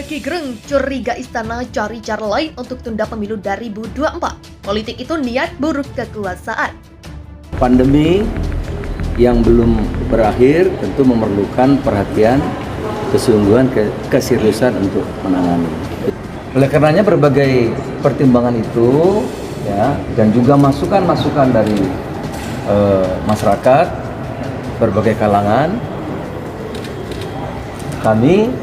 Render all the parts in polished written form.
Rocky Gerung curiga istana cari cara lain untuk tunda pemilu 2024. Politik itu niat buruk kekuasaan. Pandemi yang belum berakhir tentu memerlukan perhatian, kesungguhan, keseriusan untuk menangani. Oleh karenanya berbagai pertimbangan itu ya, dan juga masukan-masukan dari masyarakat, berbagai kalangan, kami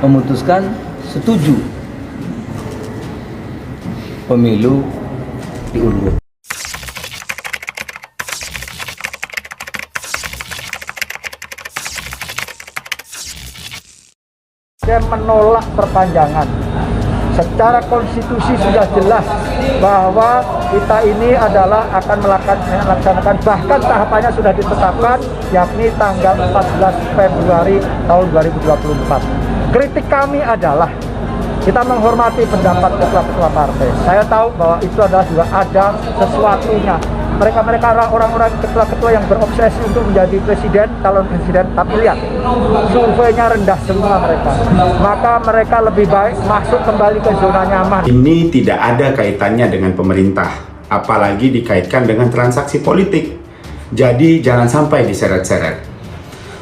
memutuskan setuju pemilu diundur. Saya menolak perpanjangan. Secara konstitusi sudah jelas bahwa kita ini adalah akan melaksanakan, bahkan tahapannya sudah ditetapkan, yakni tanggal 14 Februari tahun 2024. Kritik kami adalah kita menghormati pendapat ketua-ketua partai. Saya tahu bahwa itu adalah juga ada sesuatunya. Mereka orang-orang ketua-ketua yang berobsesi untuk menjadi presiden, calon presiden, tapi lihat, surveinya rendah semua mereka. Maka mereka lebih baik masuk kembali ke zona nyaman. Ini tidak ada kaitannya dengan pemerintah, apalagi dikaitkan dengan transaksi politik. Jadi jangan sampai diseret-seret.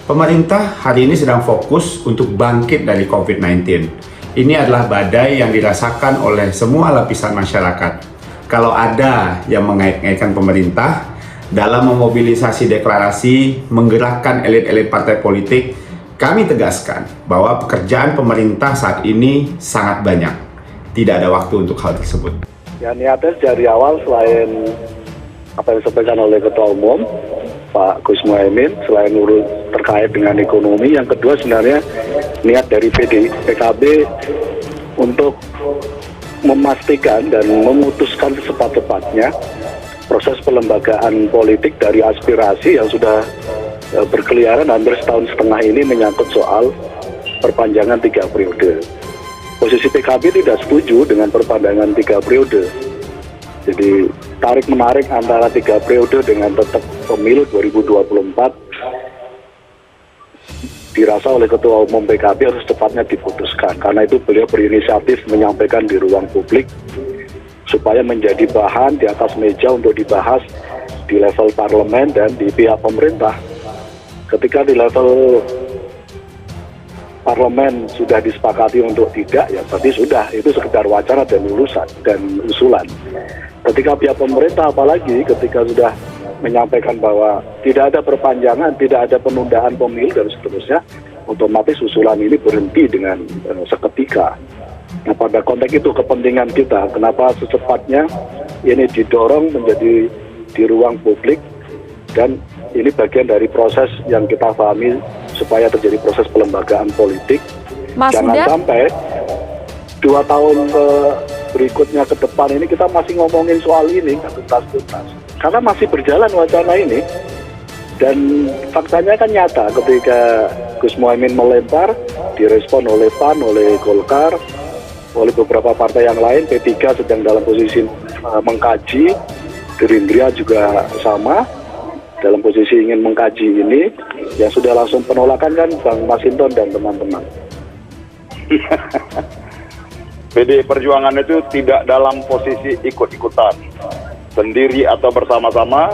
Pemerintah hari ini sedang fokus untuk bangkit dari COVID-19. Ini adalah badai yang dirasakan oleh semua lapisan masyarakat. Kalau ada yang mengait-ngaitkan pemerintah dalam memobilisasi deklarasi, menggerakkan elit-elit partai politik, kami tegaskan bahwa pekerjaan pemerintah saat ini sangat banyak. Tidak ada waktu untuk hal tersebut. Ya, niatnya dari awal selain apa yang disampaikan oleh Ketua Umum Pak Gus Muhaimin, selain urut terkait dengan ekonomi, yang kedua sebenarnya niat dari PKB untuk memastikan dan memutuskan secepat-cepatnya proses pelembagaan politik dari aspirasi yang sudah berkeliaran hampir setahun setengah ini menyangkut soal perpanjangan 3 periode. Posisi PKB tidak setuju dengan perpanjangan 3 periode. Jadi tarik-menarik antara 3 periode dengan tetap pemilu 2024 dirasa oleh Ketua Umum PKB harus cepatnya diputuskan. Karena itu beliau berinisiatif menyampaikan di ruang publik supaya menjadi bahan di atas meja untuk dibahas di level parlemen dan di pihak pemerintah. Ketika di level parlemen sudah disepakati untuk tidak, ya berarti sudah, itu sekedar wacana dan usulan. Ketika pihak pemerintah, apalagi ketika sudah menyampaikan bahwa tidak ada perpanjangan, tidak ada penundaan pemilu dan seterusnya, otomatis usulan ini berhenti dengan seketika. Nah, pada konteks itu kepentingan kita, kenapa secepatnya ini didorong menjadi di ruang publik, dan ini bagian dari proses yang kita pahami supaya terjadi proses pelembagaan politik. Jangan sampai 2 tahun berikutnya ke depan ini kita masih ngomongin soal ini nggak tuntas-tuntas. Karena masih berjalan wacana ini, dan faktanya kan nyata ketika Gus Muhaimin melempar, direspon oleh PAN, oleh Golkar, oleh beberapa partai yang lain. P3 sedang dalam posisi mengkaji, Gerindra juga sama, dalam posisi ingin mengkaji ini. Yang sudah langsung penolakan kan Bang Masinton dan teman-teman. PDI Perjuangan itu tidak dalam posisi ikut-ikutan, sendiri atau bersama-sama.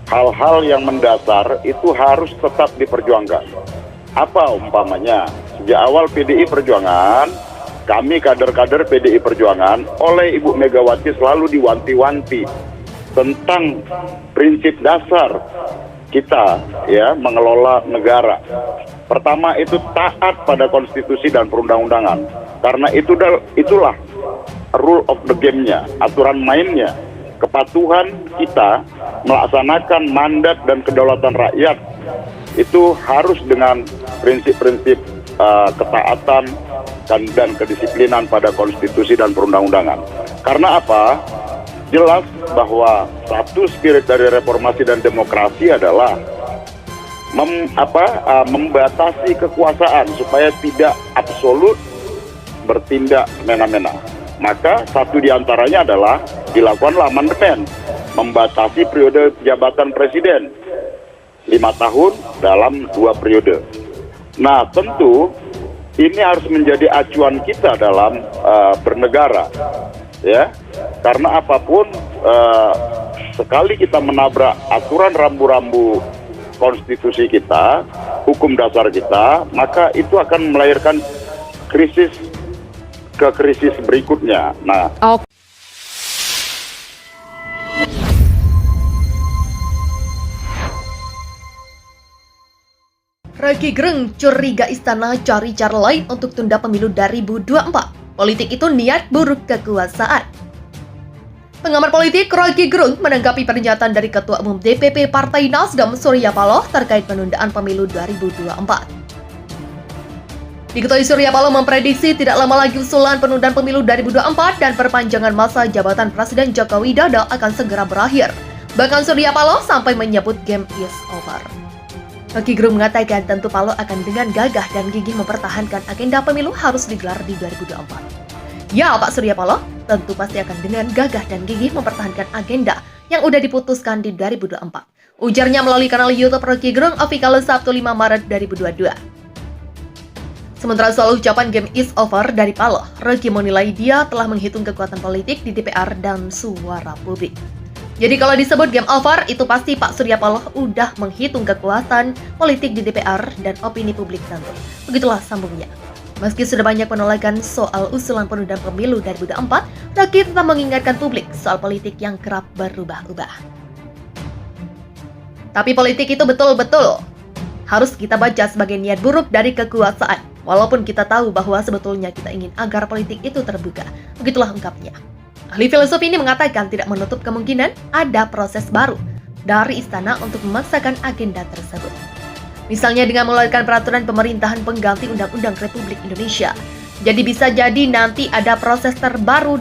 Hal-hal yang mendasar itu harus tetap diperjuangkan. Apa umpamanya? Sejak awal PDI Perjuangan, kami kader-kader PDI Perjuangan oleh Ibu Megawati selalu diwanti-wanti tentang prinsip dasar kita ya mengelola negara. Pertama itu taat pada konstitusi dan perundang-undangan. Karena itulah rule of the game-nya, aturan mainnya. Kepatuhan kita melaksanakan mandat dan kedaulatan rakyat itu harus dengan prinsip-prinsip ketaatan dan kedisiplinan pada konstitusi dan perundang-undangan. Karena apa? Jelas bahwa satu spirit dari reformasi dan demokrasi adalah membatasi kekuasaan supaya tidak absolut bertindak semena-mena. Maka satu diantaranya adalah dilakukanlah amandemen, membatasi periode jabatan presiden 5 tahun dalam 2 periode. Nah tentu ini harus menjadi acuan kita dalam bernegara, ya. Karena apapun sekali kita menabrak aturan rambu-rambu konstitusi kita, hukum dasar kita, maka itu akan melahirkan krisis berikutnya. Nah, Roky Gerung curiga istana cari cara lain untuk tunda pemilu 2024. Politik itu niat buruk kekuasaan. Pengamat politik Roky Gerung menanggapi pernyataan dari Ketua Umum DPP Partai Nasdem Surya Paloh terkait penundaan pemilu 2024. Diketahui Surya Paloh memprediksi tidak lama lagi usulan penundaan pemilu 2024 dan perpanjangan masa jabatan Presiden Joko Widodo akan segera berakhir. Bahkan Surya Paloh sampai menyebut game is over. Roky Gerung mengatakan tentu Paloh akan dengan gagah dan gigih mempertahankan agenda pemilu harus digelar di 2024. Ya Pak Surya Paloh, tentu pasti akan dengan gagah dan gigih mempertahankan agenda yang udah diputuskan di 2024. Ujarnya melalui kanal YouTube Roky Gerung Official Sabtu 5 Maret 2022. Sementara soal ucapan game is over dari Paloh, Roky menilai dia telah menghitung kekuatan politik di DPR dan suara publik. Jadi kalau disebut game over, itu pasti Pak Surya Paloh udah menghitung kekuatan politik di DPR dan opini publik tentu. Begitulah sambungnya. Meski sudah banyak penolakan soal usulan penundaan pemilu 2024, Roky tetap mengingatkan publik soal politik yang kerap berubah-ubah. Tapi politik itu betul-betul harus kita baca sebagai niat buruk dari kekuasaan, walaupun kita tahu bahwa sebetulnya kita ingin agar politik itu terbuka. Begitulah ungkapnya. Ahli filosofi ini mengatakan tidak menutup kemungkinan ada proses baru dari istana untuk memaksakan agenda tersebut. Misalnya dengan mengeluarkan peraturan pemerintahan pengganti Undang-Undang Republik Indonesia. Jadi bisa jadi nanti ada proses terbaru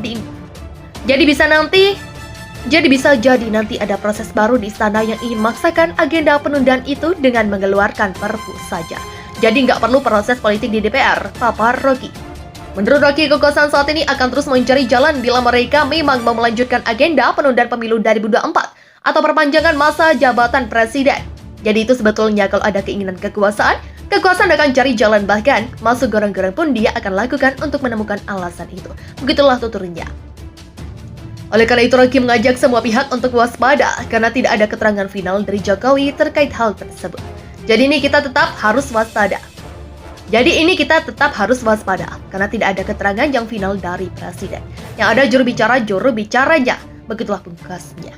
Jadi bisa jadi nanti ada proses baru di istana yang ingin memaksakan agenda penundaan itu dengan mengeluarkan perpu saja. Jadi nggak perlu proses politik di DPR, papar Roky. Menurut Roky, kekuasaan saat ini akan terus mencari jalan bila mereka memang mau melanjutkan agenda penundaan pemilu 2024 atau perpanjangan masa jabatan presiden. Jadi itu sebetulnya kalau ada keinginan kekuasaan akan cari jalan, bahkan masuk goreng-goreng pun dia akan lakukan untuk menemukan alasan itu. Begitulah tuturnya. Oleh karena itu Roky mengajak semua pihak untuk waspada karena tidak ada keterangan final dari Jokowi terkait hal tersebut. Jadi ini kita tetap harus waspada. Karena tidak ada keterangan yang final dari presiden. Yang ada juru bicaranya. Begitulah pungkasnya.